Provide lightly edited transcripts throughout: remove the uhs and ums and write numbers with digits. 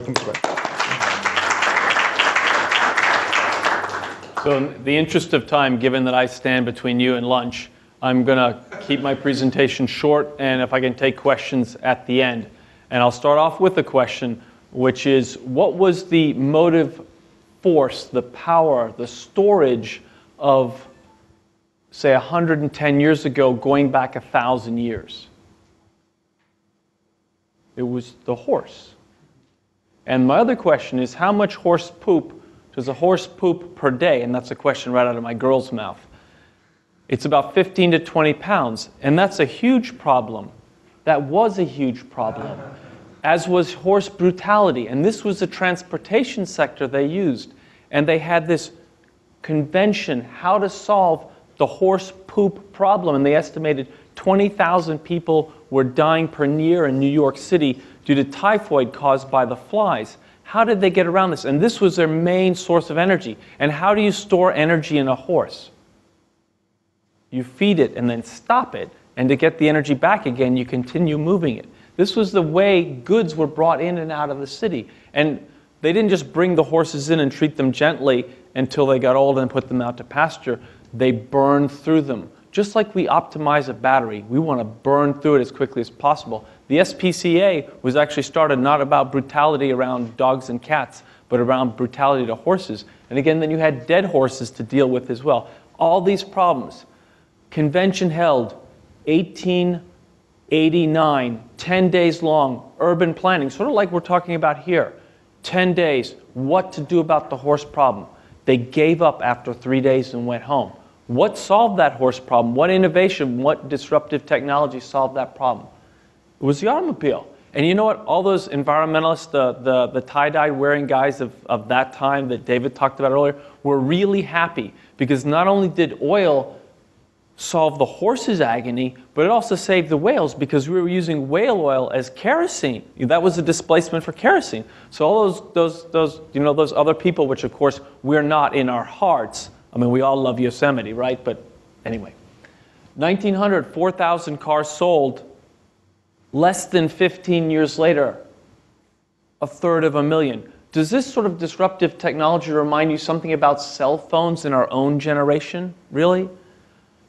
Thanks, Sven. So in the interest of time, given that I stand between you and lunch, I'm going to keep my presentation short, and if I can take questions at the end. And I'll start off with a question, which is, what was the motive force, the power, the storage of, say, 110 years ago, going back 1,000 years? It was the horse. And my other question is, how much horse poop does a horse poop per day? And that's a question right out of my girl's mouth. It's about 15 to 20 pounds, and that's a huge problem. That was a huge problem, as was horse brutality. And this was the transportation sector they used. And they had this convention, how to solve the horse poop problem. And they estimated 20,000 people were dying per year in New York City due to typhoid caused by the flies. How did they get around this? And this was their main source of energy. And how do you store energy in a horse? You feed it and then stop it. And to get the energy back again, you continue moving it. This was the way goods were brought in and out of the city. And they didn't just bring the horses in and treat them gently until they got old and put them out to pasture. They burned through them. Just like we optimize a battery, we want to burn through it as quickly as possible. The SPCA was actually started not about brutality around dogs and cats, but around brutality to horses. And again, then you had dead horses to deal with as well. All these problems. Convention held 1889, 10 days long, urban planning, sort of like we're talking about here. 10 days, what to do about the horse problem. They gave up after 3 days and went home. What solved that horse problem? What innovation, what disruptive technology solved that problem? It was the automobile. And you know what? All those environmentalists, the tie-dye wearing guys of that time that David talked about earlier, were really happy because not only did oil solve the horse's agony, but it also saved the whales because we were using whale oil as kerosene. That was a displacement for kerosene. So all those other people, which of course we're not in our hearts. I mean, we all love Yosemite, right? But anyway, 1900, 4,000 cars sold. Less than 15 years later, 1/3 of a million. Does this sort of disruptive technology remind you something about cell phones in our own generation? Really?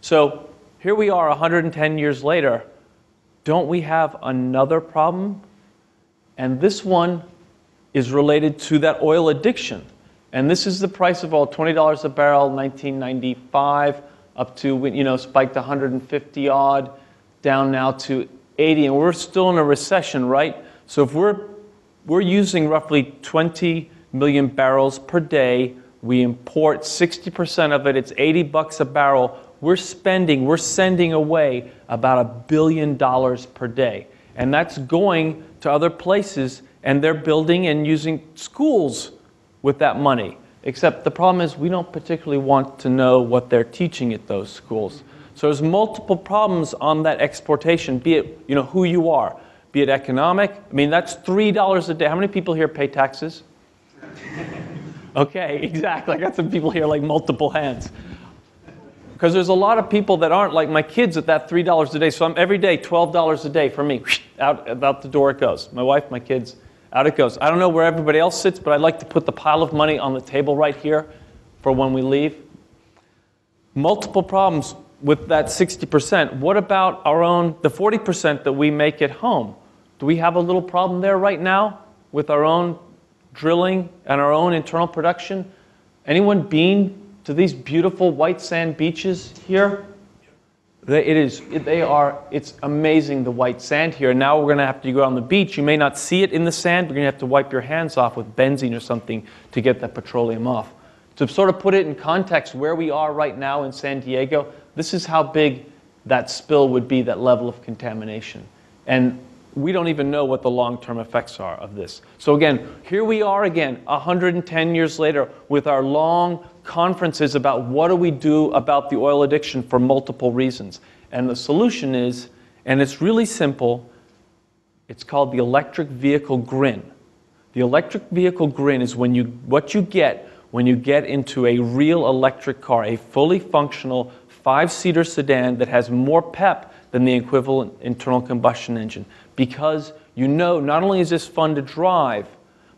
So here we are 110 years later. Don't we have another problem? And this one is related to that oil addiction. And this is the price of oil, $20 a barrel, 1995, up to, spiked 150 odd, down now to 80. And we're still in a recession, right? So if we're using roughly 20 million barrels per day, we import 60% of it, it's $80 a barrel. We're sending away about $1 billion per day. And that's going to other places, and they're building and using schools with that money. Except the problem is we don't particularly want to know what they're teaching at those schools. So there's multiple problems on that exportation, be it who you are, be it economic. I mean, that's $3 a day. How many people here pay taxes? Okay, exactly. I got some people here like multiple hands. Because there's a lot of people that aren't like my kids at that $3 a day. So I'm every day, $12 a day for me. Out the door it goes. My wife, my kids, out it goes. I don't know where everybody else sits, but I'd like to put the pile of money on the table right here for when we leave. Multiple problems with that 60%. What about the 40% that we make at home? Do we have a little problem there right now with our own drilling and our own internal production? Anyone been to these beautiful white sand beaches here? It's amazing, the white sand here. Now we're going to have to go on the beach. You may not see it in the sand, but you're going to have to wipe your hands off with benzene or something to get that petroleum off. To sort of put it in context, where we are right now in San Diego, this is how big that spill would be, that level of contamination. And we don't even know what the long-term effects are of this. So again, here we are again, 110 years later, with our long conferences about what do we do about the oil addiction for multiple reasons. And the solution is, and it's really simple, it's called the electric vehicle grin. The electric vehicle grin is what you get when you get into a real electric car, a fully functional 5-seater sedan that has more pep than the equivalent internal combustion engine. Because not only is this fun to drive,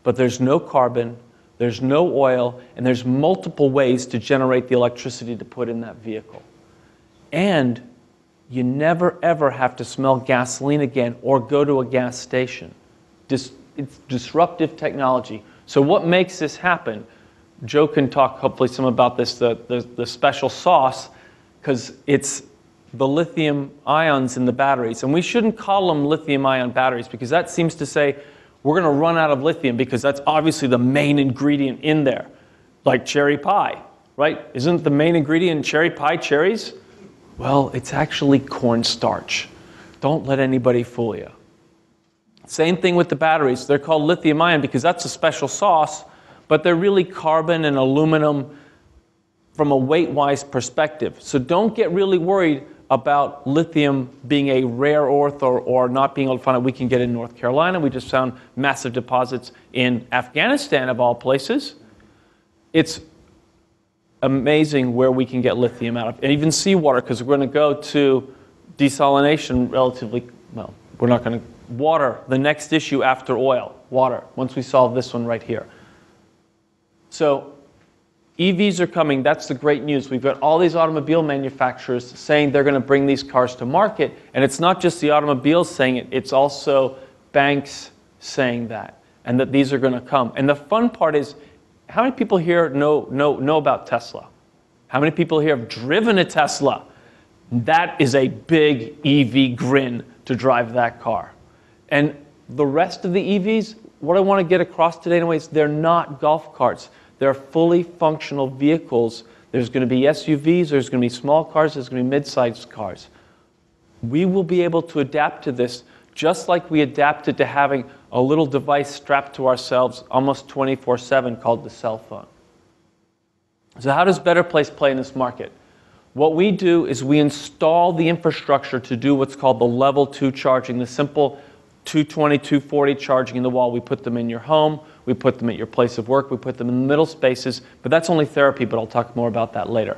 but there's no carbon, there's no oil, and there's multiple ways to generate the electricity to put in that vehicle. And you never ever have to smell gasoline again or go to a gas station. It's disruptive technology. So what makes this happen? Joe can talk hopefully some about this, the special sauce, because it's the lithium ions in the batteries. And we shouldn't call them lithium ion batteries because that seems to say we're going to run out of lithium because that's obviously the main ingredient in there. Like cherry pie, right? Isn't the main ingredient in cherry pie cherries? Well, it's actually cornstarch. Don't let anybody fool you. Same thing with the batteries. They're called lithium ion because that's a special sauce, but they're really carbon and aluminum from a weight-wise perspective. So don't get really worried about lithium being a rare earth or not being able to find it. We can get in North Carolina. We just found massive deposits in Afghanistan, of all places. It's amazing where we can get lithium out of, and even seawater, because we're going to go to desalination relatively, well, we're not going to, water, the next issue after oil, water, once we solve this one right here. So EVs are coming. That's the great news. We've got all these automobile manufacturers saying they're going to bring these cars to market. And it's not just the automobiles saying it. It's also banks saying that, and that these are going to come. And the fun part is, how many people here know about Tesla? How many people here have driven a Tesla? That is a big EV grin to drive that car. And the rest of the EVs, what I want to get across today anyways, they're not golf carts. They're fully functional vehicles. There's going to be SUVs, there's going to be small cars, there's going to be mid-sized cars. We will be able to adapt to this just like we adapted to having a little device strapped to ourselves almost 24/7 called the cell phone. So how does Better Place play in this market? What we do is we install the infrastructure to do what's called the level 2 charging, the simple 220, 240 charging in the wall. We put them in your home, we put them at your place of work, we put them in the middle spaces, but that's only therapy, but I'll talk more about that later.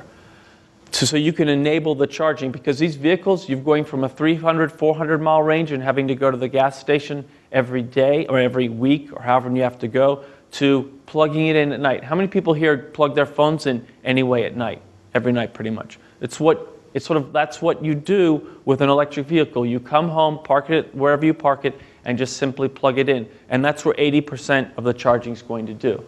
So you can enable the charging, because these vehicles, you're going from a 300, 400 mile range and having to go to the gas station every day or every week or however you have to go, to plugging it in at night. How many people here plug their phones in anyway at night? Every night pretty much. That's what you do with an electric vehicle. You come home, park it wherever you park it, and just simply plug it in. And that's where 80% of the charging is going to do.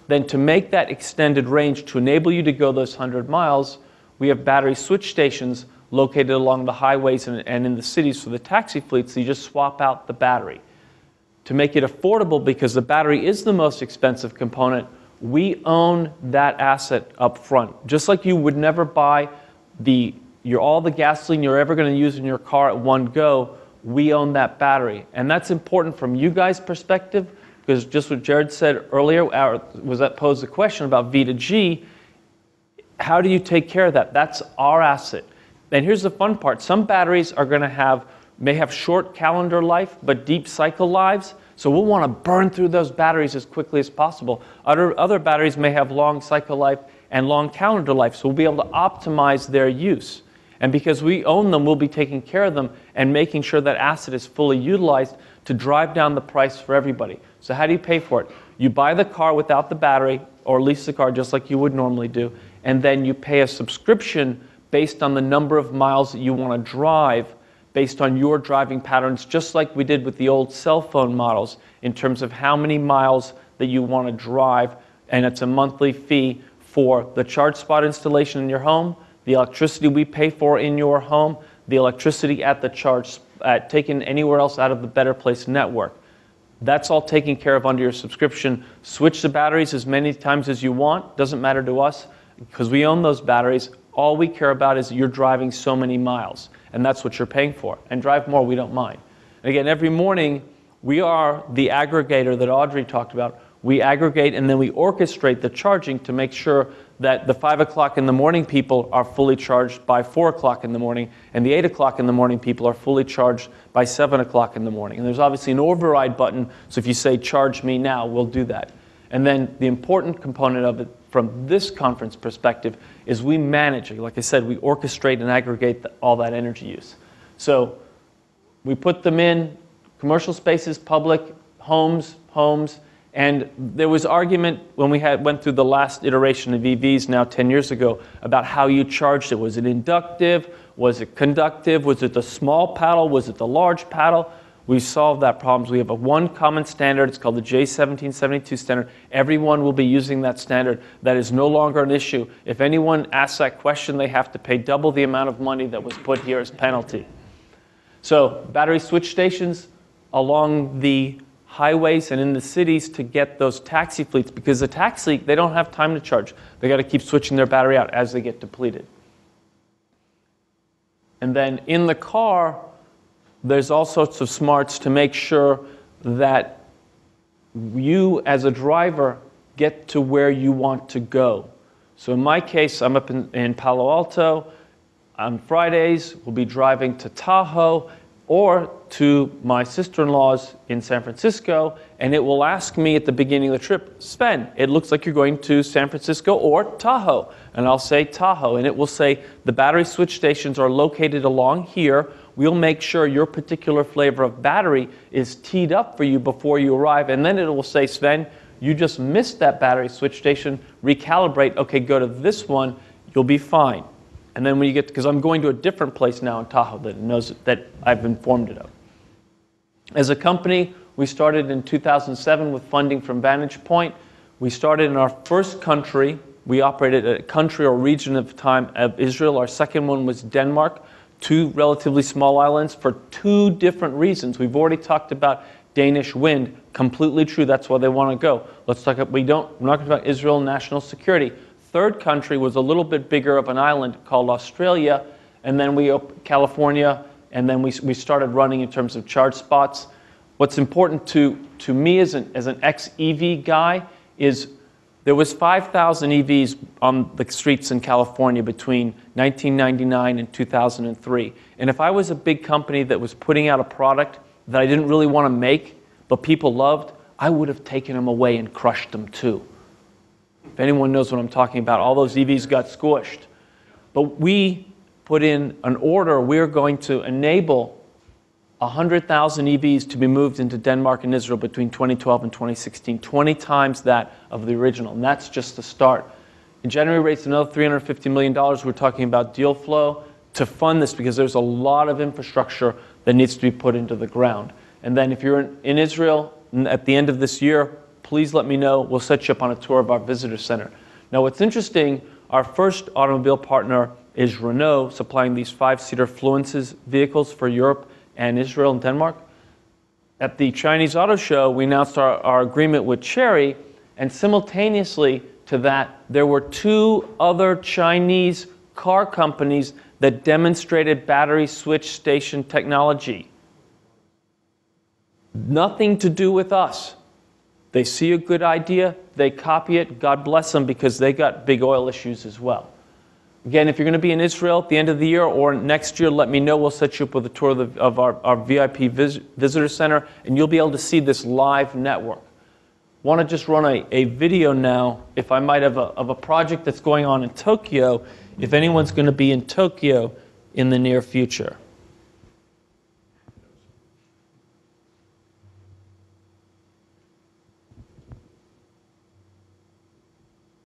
Then to make that extended range, to enable you to go those 100 miles, we have battery switch stations located along the highways and in the cities for the taxi fleets. So you just swap out the battery. To make it affordable, because the battery is the most expensive component, we own that asset up front. Just like you would never buy all the gasoline you're ever going to use in your car at one go, we own that battery. And that's important from you guys' perspective, because just what Jared said earlier was that posed a question about V to G. How do you take care of that? That's our asset. And here's the fun part. Some batteries are going to may have short calendar life, but deep cycle lives. So we'll want to burn through those batteries as quickly as possible. Other batteries may have long cycle life and long calendar life, so we'll be able to optimize their use. And because we own them, we'll be taking care of them and making sure that asset is fully utilized to drive down the price for everybody. So how do you pay for it? You buy the car without the battery, or lease the car just like you would normally do, and then you pay a subscription based on the number of miles that you want to drive, based on your driving patterns, just like we did with the old cell phone models, in terms of how many miles that you want to drive, and it's a monthly fee for the charge spot installation in your home, the electricity we pay for in your home, the electricity at the charge taken anywhere else out of the Better Place network. That's all taken care of under your subscription. Switch the batteries as many times as you want. Doesn't matter to us, because we own those batteries. All we care about is you're driving so many miles, and that's what you're paying for. And drive more, we don't mind. And again, every morning, we are the aggregator that Audrey talked about. We aggregate and then we orchestrate the charging to make sure that the 5 o'clock in the morning people are fully charged by 4 o'clock in the morning, and the 8 o'clock in the morning people are fully charged by 7 o'clock in the morning. And there's obviously an override button, so if you say, charge me now, we'll do that. And then the important component of it from this conference perspective is we manage, like I said, we orchestrate and aggregate all that energy use. So we put them in commercial spaces, public, homes, And there was argument when we went through the last iteration of EVs now 10 years ago about how you charged it. Was it inductive? Was it conductive? Was it the small paddle? Was it the large paddle? We solved that problem. We have one common standard. It's called the J1772 standard. Everyone will be using that standard. That is no longer an issue. If anyone asks that question, they have to pay double the amount of money that was put here as penalty. So battery switch stations along the highways and in the cities to get those taxi fleets, because the taxi, they don't have time to charge. They got to keep switching their battery out as they get depleted. And then in the car, there's all sorts of smarts to make sure that you as a driver get to where you want to go. So in my case, I'm up in Palo Alto. On Fridays, we'll be driving to Tahoe or to my sister-in-law's in San Francisco, and it will ask me at the beginning of the trip, Sven, it looks like you're going to San Francisco or Tahoe. And I'll say Tahoe, and it will say the battery switch stations are located along here. We'll make sure your particular flavor of battery is teed up for you before you arrive, and then it will say, Sven, you just missed that battery switch station, recalibrate, okay, go to this one, you'll be fine. And then when you get, because I'm going to a different place now in Tahoe that it knows that I've informed it of. As a company, we started in 2007 with funding from Vantage Point. We started in our first country. We operated a country or region of time of Israel. Our second one was Denmark, 2 relatively small islands for 2 different reasons. We've already talked about Danish wind, completely true. That's why they want to go. Let's talk about, we're not talking about Israel national security. Third country was a little bit bigger of an island called Australia, and then California, and then we started running in terms of charge spots. What's important to me as an ex-EV guy is there was 5,000 EVs on the streets in California between 1999 and 2003. And if I was a big company that was putting out a product that I didn't really want to make, but people loved, I would have taken them away and crushed them too. If anyone knows what I'm talking about, all those EVs got squished. But we put in an order. We're going to enable 100,000 EVs to be moved into Denmark and Israel between 2012 and 2016, 20 times that of the original. And that's just the start. In January, we raised another $350 million. We're talking about deal flow to fund this because there's a lot of infrastructure that needs to be put into the ground. And then if you're in Israel at the end of this year, please let me know. We'll set you up on a tour of our visitor center. Now, what's interesting, our first automobile partner is Renault, supplying these 5-seater Fluences vehicles for Europe and Israel and Denmark. At the Chinese Auto Show, we announced our agreement with Chery, and simultaneously to that, there were 2 other Chinese car companies that demonstrated battery switch station technology. Nothing to do with us. They see a good idea, they copy it, God bless them, because they got big oil issues as well. Again, if you're going to be in Israel at the end of the year or next year, let me know. We'll set you up with a tour of our VIP visitor center, and you'll be able to see this live network. Want to just run a video now, if I might, of a project that's going on in Tokyo, if anyone's going to be in Tokyo in the near future.